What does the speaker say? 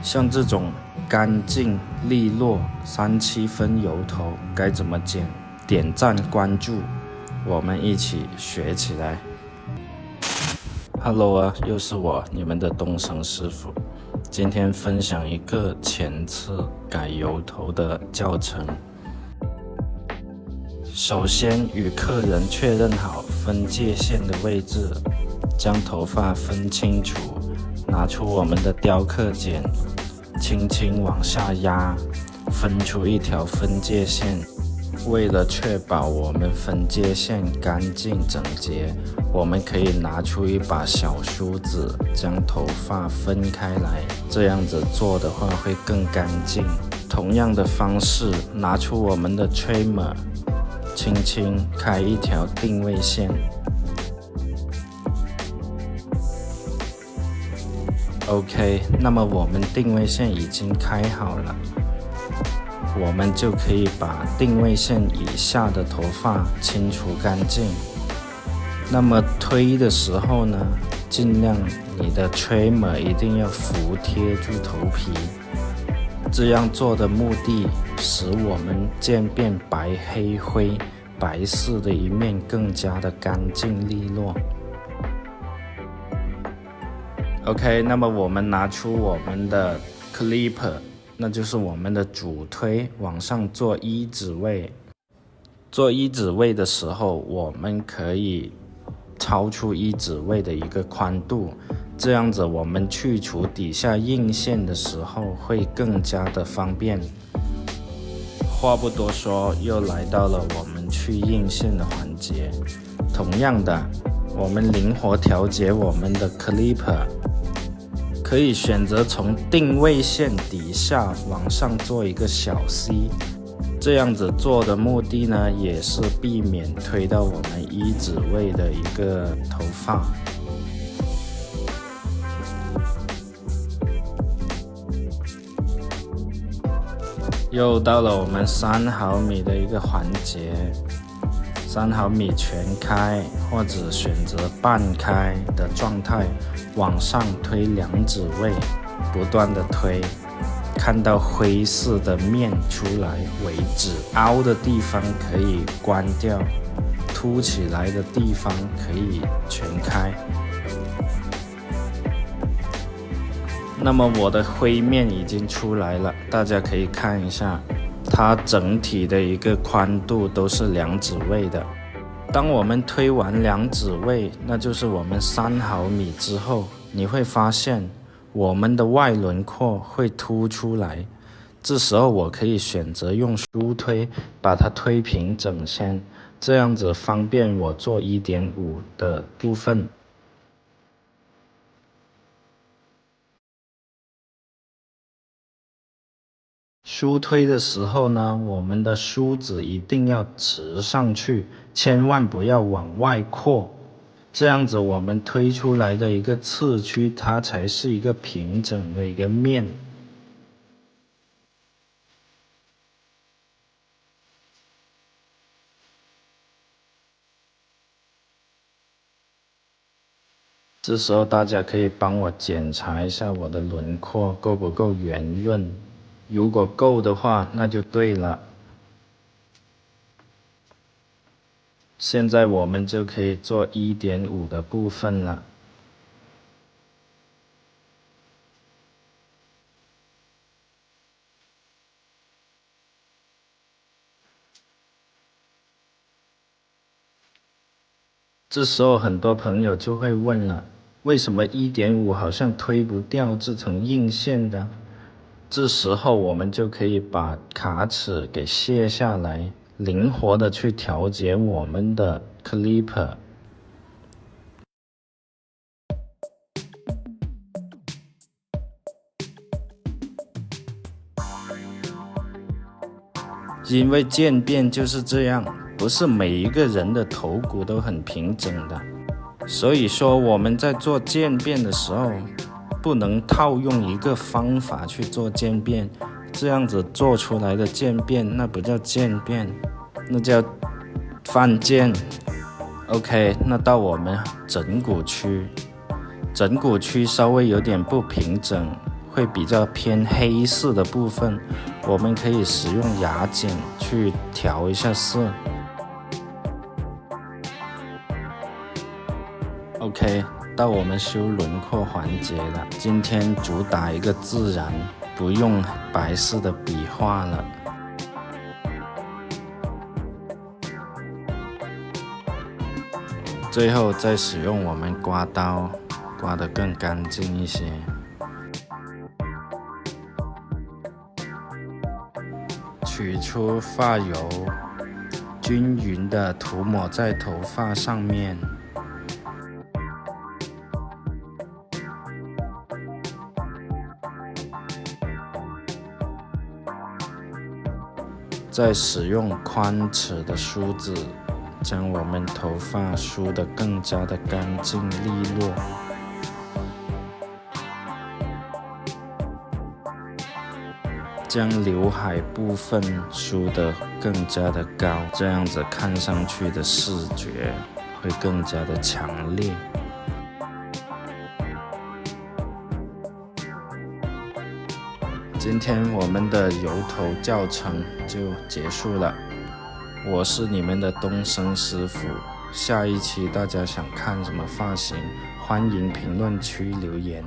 像这种干净利落3-7分油头该怎么剪？点赞关注，我们一起学起来。Hello 啊，又是我，你们的东升师傅。今天分享一个前次改油头的教程。首先与客人确认好分界线的位置，将头发分清楚，拿出我们的雕刻剪，轻轻往下压，分出一条分界线。为了确保我们分界线干净整洁，我们可以拿出一把小梳子将头发分开来，这样子做的话会更干净。同样的方式，拿出我们的 trimmer， 轻轻开一条定位线。OK， 那么我们定位线已经开好了，我们就可以把定位线以下的头发清除干净。那么推的时候呢，尽量你的 trimmer 一定要服贴住头皮。这样做的目的，使我们渐变白黑灰白色的一面更加的干净利落。OK， 那么我们拿出我们的 clipper， 那就是我们的主推，往上做1指位。做1指位的时候，我们可以超出1指位的一个宽度，这样子我们去除底下硬线的时候会更加的方便。话不多说，又来到了我们去硬线的环节。同样的，我们灵活调节我们的 clipper， 可以选择从定位线底下往上做一个小 C， 这样子做的目的呢，也是避免推到我们1指位的一个头发。又到了我们3毫米的一个环节，3毫米全开或者选择半开的状态，往上推2指位，不断的推，看到灰色的面出来为止。凹的地方可以关掉，凸起来的地方可以全开。那么我的灰面已经出来了，大家可以看一下，它整体的一个宽度都是2指位的。当我们推完2指位，那就是我们3毫米之后，你会发现我们的外轮廓会凸出来。这时候我可以选择用梳推把它推平整线，这样子方便我做 1.5 的部分。梳推的时候呢，我们的梳子一定要直上去，千万不要往外扩，这样子我们推出来的一个刺区，它才是一个平整的一个面。这时候大家可以帮我检查一下我的轮廓够不够圆润，如果够的话，那就对了。现在我们就可以做 1.5 的部分了。这时候很多朋友就会问了，为什么 1.5 好像推不掉这层硬线的？这时候我们就可以把卡尺给卸下来，灵活的去调节我们的 clipper。因为渐变就是这样，不是每一个人的头骨都很平整的，所以说我们在做渐变的时候，不能套用一个方法去做渐变，这样子做出来的渐变那不叫渐变，那叫犯贱。OK， 那到我们枕骨区，枕骨区稍微有点不平整，会比较偏黑色的部分，我们可以使用牙剪去调一下色。OK， 到我们修轮廓环节了。今天主打一个自然，不用白色的笔画了。最后再使用我们刮刀，刮得更干净一些。取出发油，均匀的涂抹在头发上面。再使用宽齿的梳子，将我们头发梳得更加的干净利落。将刘海部分梳得更加的高，这样子看上去的视觉会更加的强烈。今天我们的油头教程就结束了，我是你们的东升师傅。下一期大家想看什么发型，欢迎评论区留言。